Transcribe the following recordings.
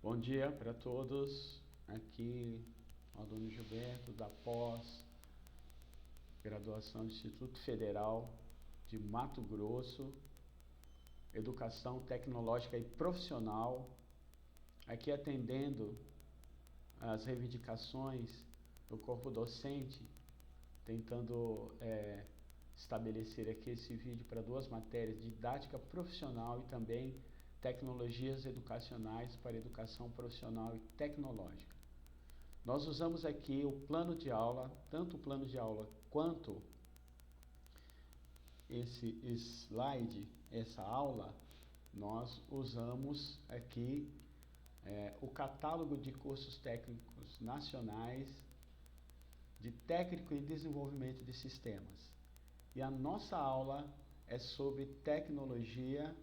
Bom dia para todos, aqui o aluno Gilberto da pós-graduação do Instituto Federal de Mato Grosso, Educação Tecnológica e Profissional, aqui atendendo as reivindicações do corpo docente, tentando estabelecer aqui esse vídeo para duas matérias, didática profissional e também tecnologias educacionais para educação profissional e tecnológica. Nós usamos aqui o plano de aula, tanto o plano de aula quanto esse slide, essa aula, nós usamos aqui o catálogo de cursos técnicos nacionais de técnico em desenvolvimento de sistemas. E a nossa aula é sobre tecnologia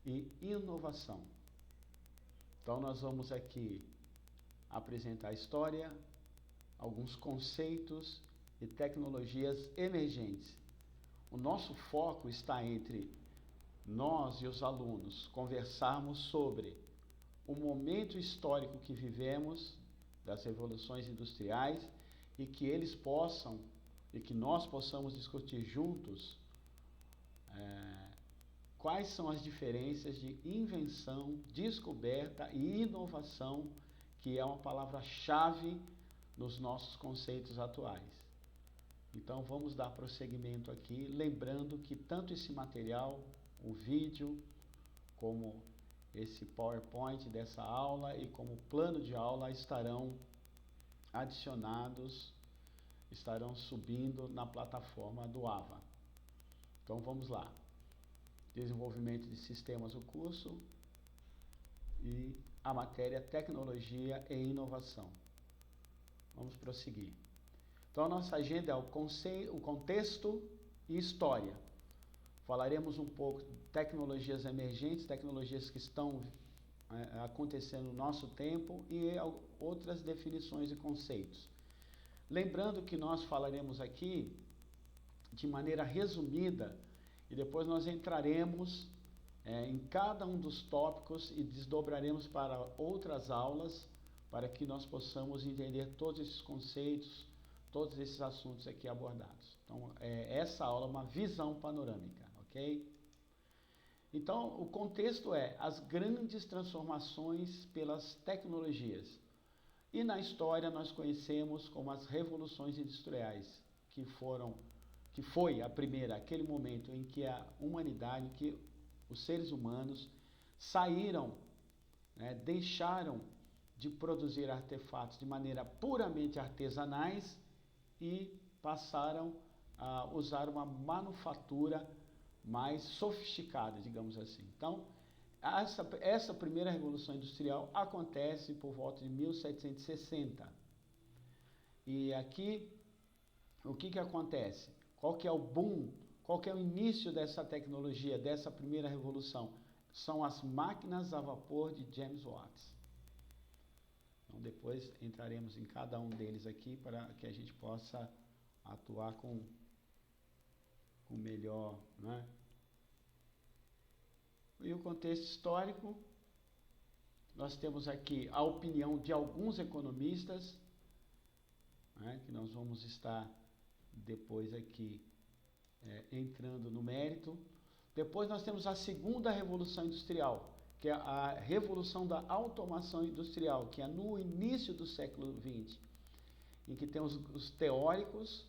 e inovação. Então nós vamos aqui apresentar a história, alguns conceitos e tecnologias emergentes. O nosso foco está entre nós e os alunos conversarmos sobre o momento histórico que vivemos das revoluções industriais e que eles possam e que nós possamos discutir juntos quais são as diferenças de invenção, descoberta e inovação, que é uma palavra-chave nos nossos conceitos atuais. Então vamos dar prosseguimento aqui, lembrando que tanto esse material, o vídeo, como esse PowerPoint dessa aula e como plano de aula estarão adicionados, estarão subindo na plataforma do AVA. Então vamos lá. Desenvolvimento de sistemas, o curso, e a matéria tecnologia e inovação. Vamos prosseguir. Então a nossa agenda é o contexto e história. Falaremos um pouco de tecnologias emergentes, tecnologias que estão acontecendo no nosso tempo e outras definições e conceitos. Lembrando que nós falaremos aqui de maneira resumida e depois nós entraremos em cada um dos tópicos e desdobraremos para outras aulas para que nós possamos entender todos esses conceitos, todos esses assuntos aqui abordados. Então, essa aula é uma visão panorâmica, ok? Então, o contexto é as grandes transformações pelas tecnologias. E na história nós conhecemos como as revoluções industriais, que foi a primeira, aquele momento em que a humanidade, que os seres humanos saíram, deixaram de produzir artefatos de maneira puramente artesanais e passaram a usar uma manufatura mais sofisticada, digamos assim. Então, essa primeira revolução industrial acontece por volta de 1760. E aqui, o que acontece? Qual que é o boom? Qual que é o início dessa tecnologia, dessa primeira revolução? São as máquinas a vapor de James Watt. Então depois entraremos em cada um deles aqui para que a gente possa atuar com melhor, né? E o contexto histórico, nós temos aqui a opinião de alguns economistas, que nós vamos estar depois aqui entrando no mérito. Depois nós temos a segunda revolução industrial, que é a revolução da automação industrial, que é no início do século XX, em que temos os teóricos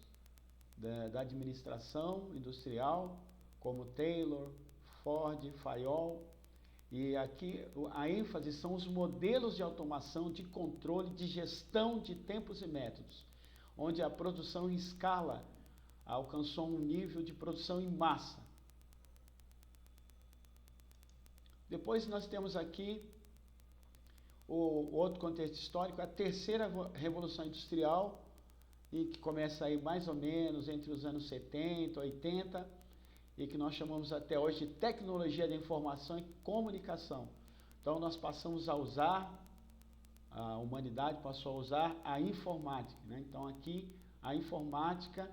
da administração industrial, como Taylor, Ford, Fayol, e aqui a ênfase são os modelos de automação, de controle, de gestão de tempos e métodos, onde a produção em escala alcançou um nível de produção em massa. Depois nós temos aqui o outro contexto histórico, a terceira revolução industrial, e que começa aí mais ou menos entre os anos 70, 80, e que nós chamamos até hoje de tecnologia da informação e comunicação. Então nós passamos a usar, a humanidade passou a usar a informática, né? Então aqui a informática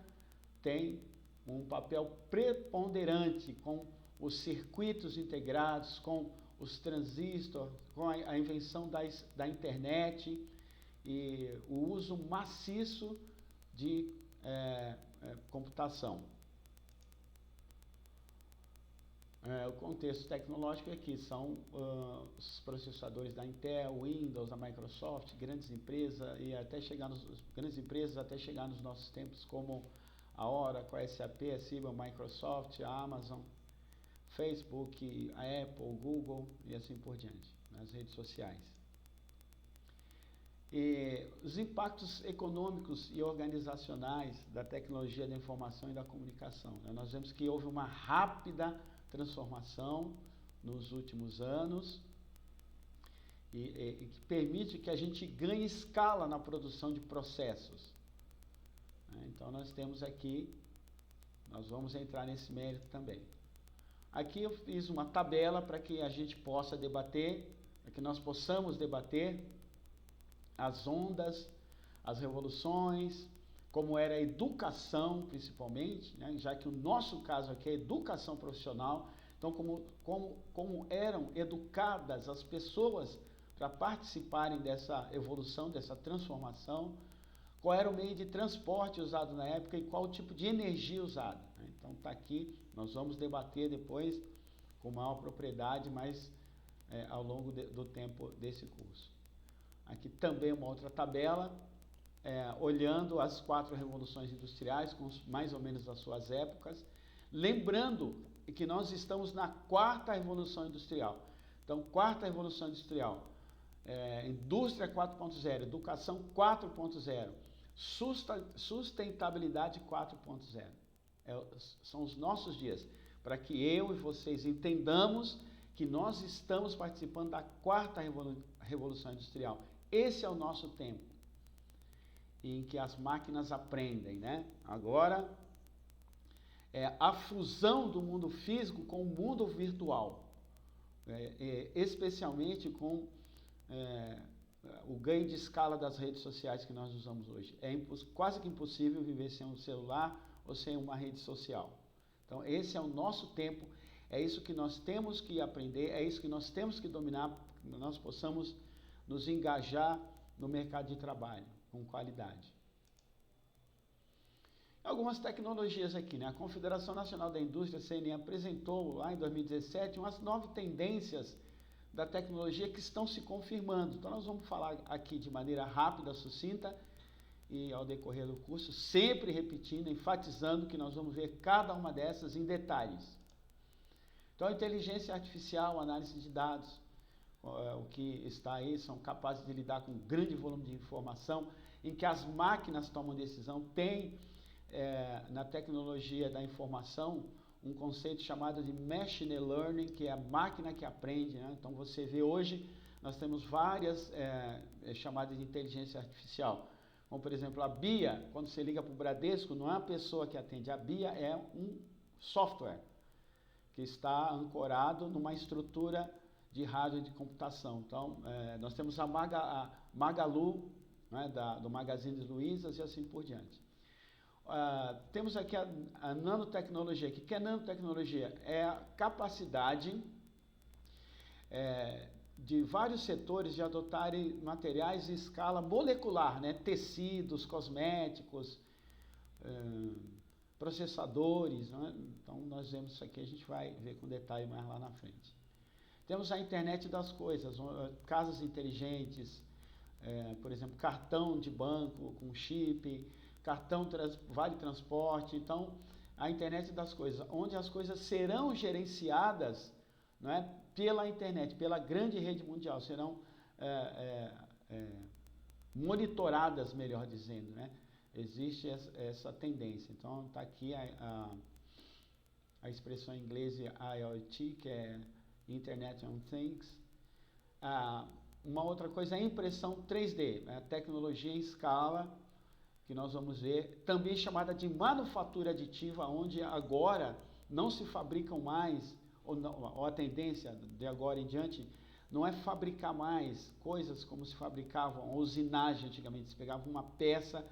tem um papel preponderante com os circuitos integrados, com os transistores, com a invenção da internet e o uso maciço de computação. O contexto tecnológico aqui são os processadores da Intel, Windows, da Microsoft, grandes empresas até chegar nos nossos tempos como a Oracle, a SAP, a Siebel, a Microsoft, a Amazon, Facebook, a Apple, Google e assim por diante, nas redes sociais. E os impactos econômicos e organizacionais da tecnologia da informação e da comunicação, né? Nós vemos que houve uma rápida transformação nos últimos anos e que permite que a gente ganhe escala na produção de processos. Então nós temos aqui, nós vamos entrar nesse mérito também. Aqui eu fiz uma tabela para que a gente possa debater, para que nós possamos debater as ondas, as revoluções, como era a educação principalmente, né? Já que o nosso caso aqui é educação profissional, então como eram educadas as pessoas para participarem dessa evolução, dessa transformação, qual era o meio de transporte usado na época e qual o tipo de energia usada, né? Então está aqui, nós vamos debater depois com maior propriedade, mas ao longo do tempo desse curso. Aqui também uma outra tabela, olhando as 4 revoluções industriais, com mais ou menos as suas épocas, lembrando que nós estamos na 4ª revolução industrial. Então, 4ª revolução industrial, indústria 4.0, educação 4.0, sustentabilidade 4.0. São os nossos dias, para que eu e vocês entendamos que nós estamos participando da 4ª revolução industrial. Esse é o nosso tempo, em que as máquinas aprendem, né? Agora, a fusão do mundo físico com o mundo virtual, especialmente com o ganho de escala das redes sociais que nós usamos hoje. É quase que impossível viver sem um celular ou sem uma rede social. Então, esse é o nosso tempo, é isso que nós temos que aprender, é isso que nós temos que dominar, para que nós possamos nos engajar no mercado de trabalho com qualidade. Algumas tecnologias aqui, né? A Confederação Nacional da Indústria, CNI, apresentou lá em 2017 umas 9 tendências da tecnologia que estão se confirmando. Então nós vamos falar aqui de maneira rápida, sucinta e ao decorrer do curso, sempre repetindo, enfatizando que nós vamos ver cada uma dessas em detalhes. Então, a inteligência artificial, análise de dados, o que está aí, são capazes de lidar com um grande volume de informação, em que as máquinas tomam decisão. Tem na tecnologia da informação um conceito chamado de machine learning, que é a máquina que aprende, né? Então você vê hoje, nós temos várias chamadas de inteligência artificial, como por exemplo a BIA. Quando você liga para o Bradesco, não é a pessoa que atende, a BIA é um software que está ancorado numa estrutura de rádio de computação. Então, nós temos a Magalu, né, do Magazine Luiza e assim por diante. Temos aqui a nanotecnologia. O que é nanotecnologia? É a capacidade de vários setores de adotarem materiais em escala molecular, né? Tecidos, cosméticos, processadores, né? Então nós vemos isso aqui, a gente vai ver com detalhe mais lá na frente. Temos a internet das coisas, casas inteligentes, por exemplo, cartão de banco com chip, cartão vale transporte. Então, a internet das coisas, onde as coisas serão gerenciadas, não é, pela internet, pela grande rede mundial, serão monitoradas, melhor dizendo, né? Existe essa tendência. Então, está aqui a expressão em inglês IoT, que é Internet of Things. Uma outra coisa é a impressão 3D, a tecnologia em escala, que nós vamos ver, também chamada de manufatura aditiva, onde agora não se fabricam mais, ou a tendência de agora em diante, não é fabricar mais coisas como se fabricavam a usinagem antigamente. Se pegava uma peça,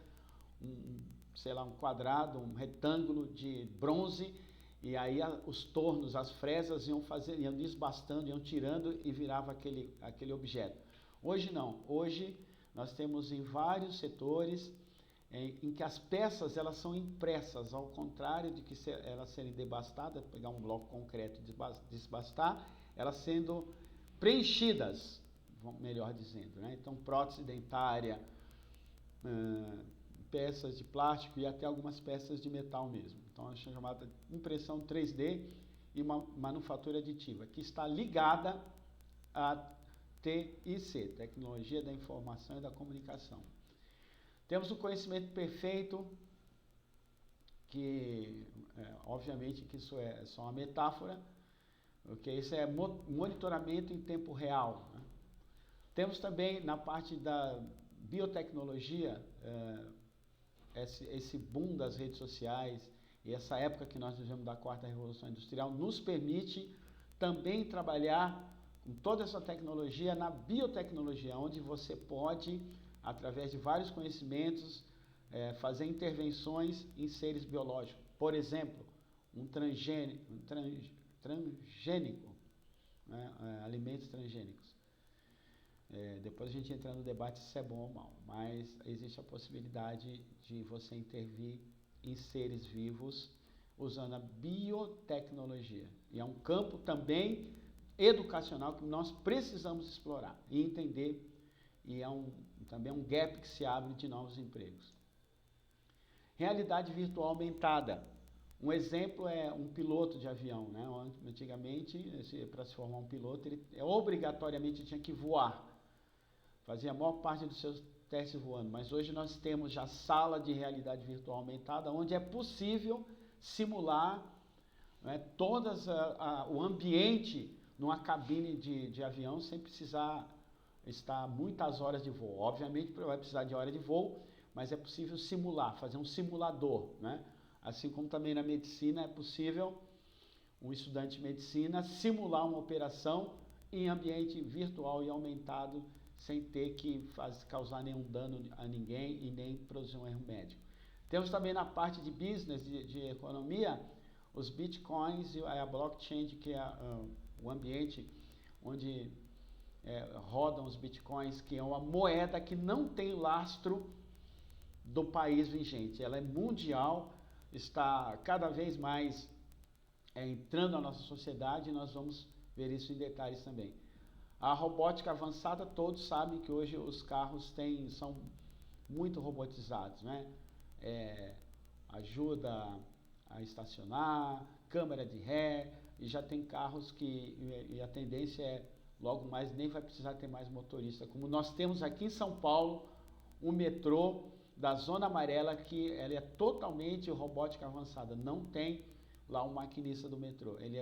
sei lá, um quadrado, um retângulo de bronze, e aí os tornos, as fresas iam desbastando, iam tirando e virava aquele objeto. Hoje não, hoje nós temos em vários setores em que as peças elas são impressas, ao contrário de que elas serem debastadas, pegar um bloco concreto e desbastar, elas sendo preenchidas, melhor dizendo, né? Então prótese dentária, peças de plástico e até algumas peças de metal mesmo. Então é chamada impressão 3D e manufatura aditiva, que está ligada a TIC, Tecnologia da Informação e da Comunicação. Temos o conhecimento perfeito, que obviamente que isso é só uma metáfora, porque isso é monitoramento em tempo real, né? Temos também na parte da biotecnologia, esse boom das redes sociais e essa época que nós vivemos da quarta revolução industrial nos permite também trabalhar com toda essa tecnologia na biotecnologia, onde você pode, através de vários conhecimentos, fazer intervenções em seres biológicos. Por exemplo, um transgênico, né, alimentos transgênicos. Depois a gente entra no debate se é bom ou mal, mas existe a possibilidade de você intervir em seres vivos usando a biotecnologia. E é um campo também educacional que nós precisamos explorar e entender, e também um gap que se abre de novos empregos. Realidade virtual aumentada. Um exemplo é um piloto de avião, né? Antigamente, para se formar um piloto, ele obrigatoriamente tinha que voar. Fazia a maior parte dos seus testes voando, mas hoje nós temos já sala de realidade virtual aumentada, onde é possível simular, né, o ambiente numa cabine de avião sem precisar estar muitas horas de voo. Obviamente vai precisar de hora de voo, mas é possível simular, fazer um simulador, né? Assim como também na medicina é possível um estudante de medicina simular uma operação em ambiente virtual e aumentado, sem ter que causar nenhum dano a ninguém e nem produzir um erro médico. Temos também na parte de business, de economia, os bitcoins e a blockchain, que é o ambiente onde rodam os bitcoins, que é uma moeda que não tem lastro do país vigente. Ela é mundial, está cada vez mais entrando na nossa sociedade, e nós vamos ver isso em detalhes também. A robótica avançada, todos sabem que hoje os carros são muito robotizados, né? Ajuda a estacionar, câmera de ré, e já tem carros e a tendência é, logo mais, nem vai precisar ter mais motorista. Como nós temos aqui em São Paulo, um metrô da Zona Amarela, que ela é totalmente robótica avançada, não tem lá um maquinista do metrô, ele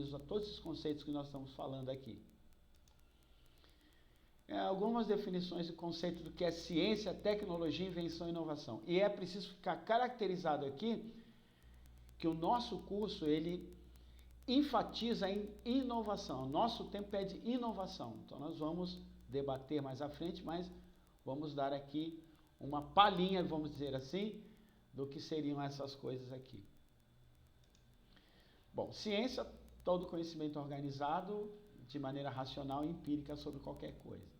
usa todos os conceitos que nós estamos falando aqui. Algumas definições de conceito do que é ciência, tecnologia, invenção e inovação. E é preciso ficar caracterizado aqui que o nosso curso, ele enfatiza em inovação. O nosso tempo pede inovação. Então nós vamos debater mais à frente, mas vamos dar aqui uma palhinha, vamos dizer assim, do que seriam essas coisas aqui. Bom, ciência, todo conhecimento organizado de maneira racional e empírica sobre qualquer coisa.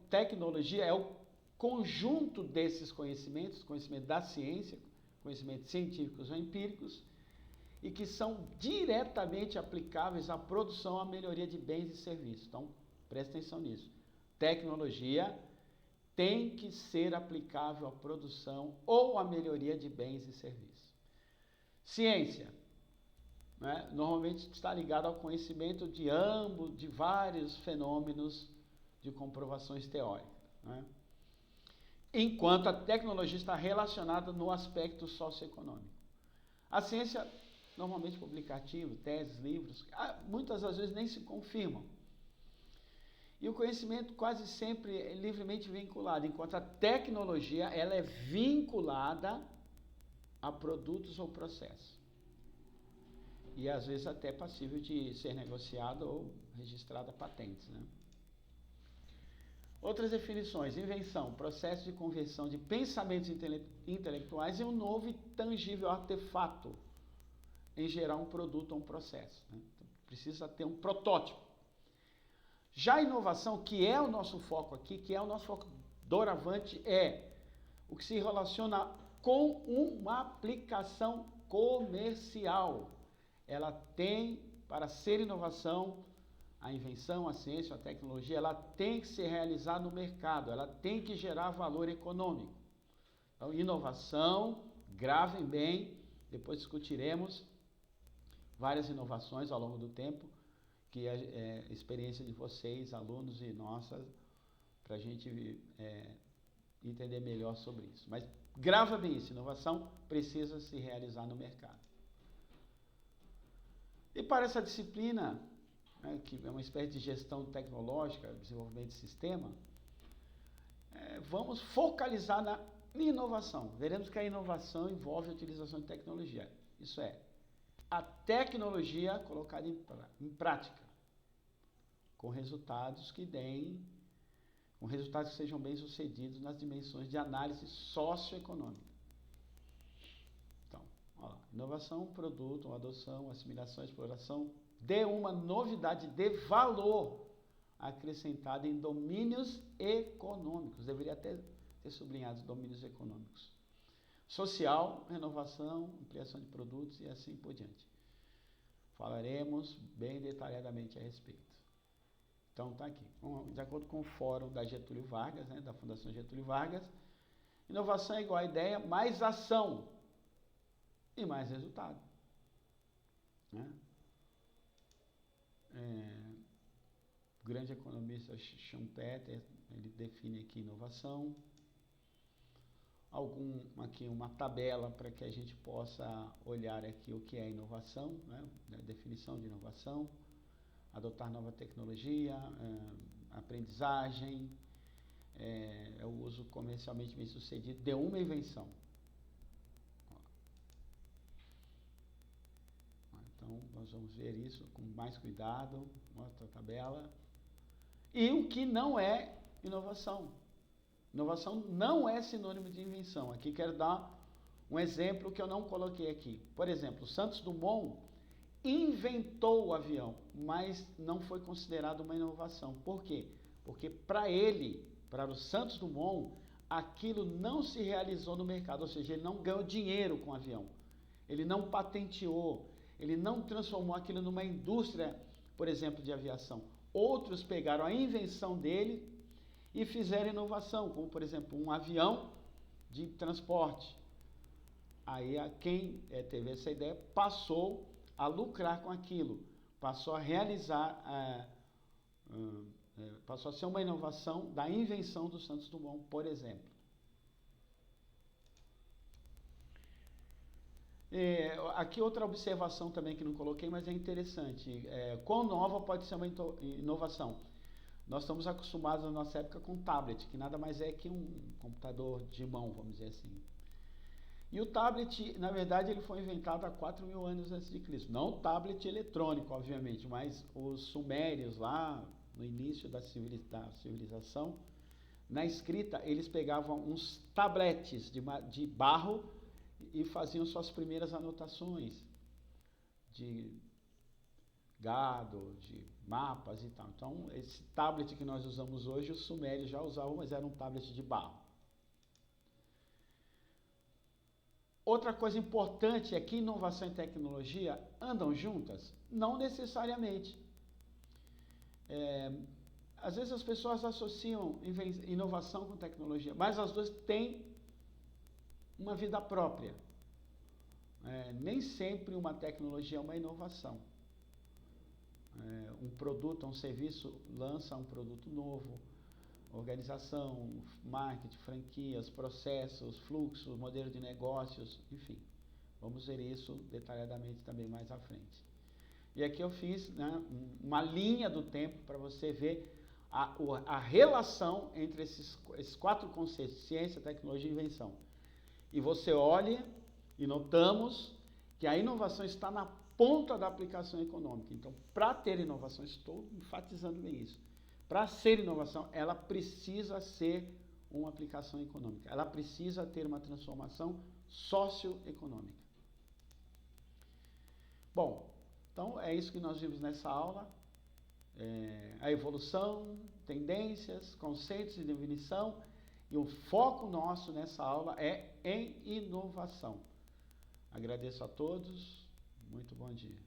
Tecnologia é o conjunto desses conhecimentos, conhecimento da ciência, conhecimentos científicos ou empíricos, e que são diretamente aplicáveis à produção, à melhoria de bens e serviços. Então, presta atenção nisso. Tecnologia tem que ser aplicável à produção ou à melhoria de bens e serviços. Ciência, né, normalmente está ligado ao conhecimento de vários fenômenos de comprovações teóricas, né? Enquanto a tecnologia está relacionada no aspecto socioeconômico. A ciência, normalmente publicativo, teses, livros, muitas das vezes nem se confirmam. E o conhecimento quase sempre é livremente vinculado, enquanto a tecnologia ela é vinculada a produtos ou processos. E às vezes até passível de ser negociado ou registrada patentes, né? Outras definições: invenção, processo de conversão de pensamentos intelectuais em um novo e tangível artefato, em gerar um produto ou um processo, né? Então, precisa ter um protótipo. Já a inovação, que é o nosso foco aqui, que é o nosso foco doravante, é o que se relaciona com uma aplicação comercial. Ela tem, para ser inovação, a invenção, a ciência, a tecnologia, ela tem que se realizar no mercado, ela tem que gerar valor econômico. Então, inovação, gravem bem, depois discutiremos várias inovações ao longo do tempo, que é experiência de vocês, alunos e nossa, para a gente entender melhor sobre isso. Mas grava bem isso, inovação precisa se realizar no mercado. E para essa disciplina, né, que é uma espécie de gestão tecnológica, desenvolvimento de sistema, vamos focalizar na inovação. Veremos que a inovação envolve a utilização de tecnologia. Isso é, a tecnologia colocada em prática, com resultados que sejam bem-sucedidos nas dimensões de análise socioeconômica. Então, ó lá, inovação, produto, adoção, assimilação, exploração de uma novidade de valor acrescentada em domínios econômicos. Deveria até ter sublinhado os domínios econômicos. Social, renovação, ampliação de produtos e assim por diante. Falaremos bem detalhadamente a respeito. Então, está aqui. De acordo com o Fórum da Getúlio Vargas, né, da Fundação Getúlio Vargas, inovação é igual a ideia, mais ação e mais resultado. Né? O grande economista Schumpeter, ele define aqui inovação. Aqui uma tabela para que a gente possa olhar aqui o que é inovação, né? A definição de inovação. Adotar nova tecnologia, aprendizagem, é o uso comercialmente bem sucedido de uma invenção. Então, nós vamos ver isso com mais cuidado, outra tabela. E o que não é inovação. Inovação não é sinônimo de invenção. Aqui quero dar um exemplo que eu não coloquei aqui. Por exemplo, Santos Dumont inventou o avião, mas não foi considerado uma inovação. Por quê? Porque para o Santos Dumont, aquilo não se realizou no mercado, ou seja, ele não ganhou dinheiro com o avião. Ele não patenteou, ele não transformou aquilo numa indústria, por exemplo, de aviação. Outros pegaram a invenção dele e fizeram inovação, como, por exemplo, um avião de transporte. Aí quem teve essa ideia passou a lucrar com aquilo, passou a realizar, passou a ser uma inovação da invenção do Santos Dumont, por exemplo. Aqui outra observação também que não coloquei, mas é interessante. Quão nova pode ser uma inovação? Nós estamos acostumados na nossa época com tablet, que nada mais é que um computador de mão, vamos dizer assim. E o tablet, na verdade, ele foi inventado há 4.000 anos antes de Cristo. Não o tablet eletrônico, obviamente, mas os sumérios lá, no início da civilização, na escrita, eles pegavam uns tabletes de barro e faziam suas primeiras anotações de gado, de mapas e tal. Então, esse tablet que nós usamos hoje, os sumérios já usavam, mas era um tablet de barro. Outra coisa importante é que inovação e tecnologia andam juntas? Não necessariamente. Às vezes as pessoas associam inovação com tecnologia, mas as duas têm uma vida própria. Nem sempre uma tecnologia é uma inovação. Um produto, um serviço lança um produto novo, organização, marketing, franquias, processos, fluxos, modelo de negócios, enfim. Vamos ver isso detalhadamente também mais à frente. E aqui eu fiz, né, uma linha do tempo para você ver a relação entre esses 4 conceitos, ciência, tecnologia e invenção. E você olha e notamos que a inovação está na ponta da aplicação econômica. Então, para ter inovação, estou enfatizando bem isso. Para ser inovação, ela precisa ser uma aplicação econômica. Ela precisa ter uma transformação socioeconômica. Bom, então é isso que nós vimos nessa aula. A evolução, tendências, conceitos de definição, e o foco nosso nessa aula é em inovação. Agradeço a todos, muito bom dia.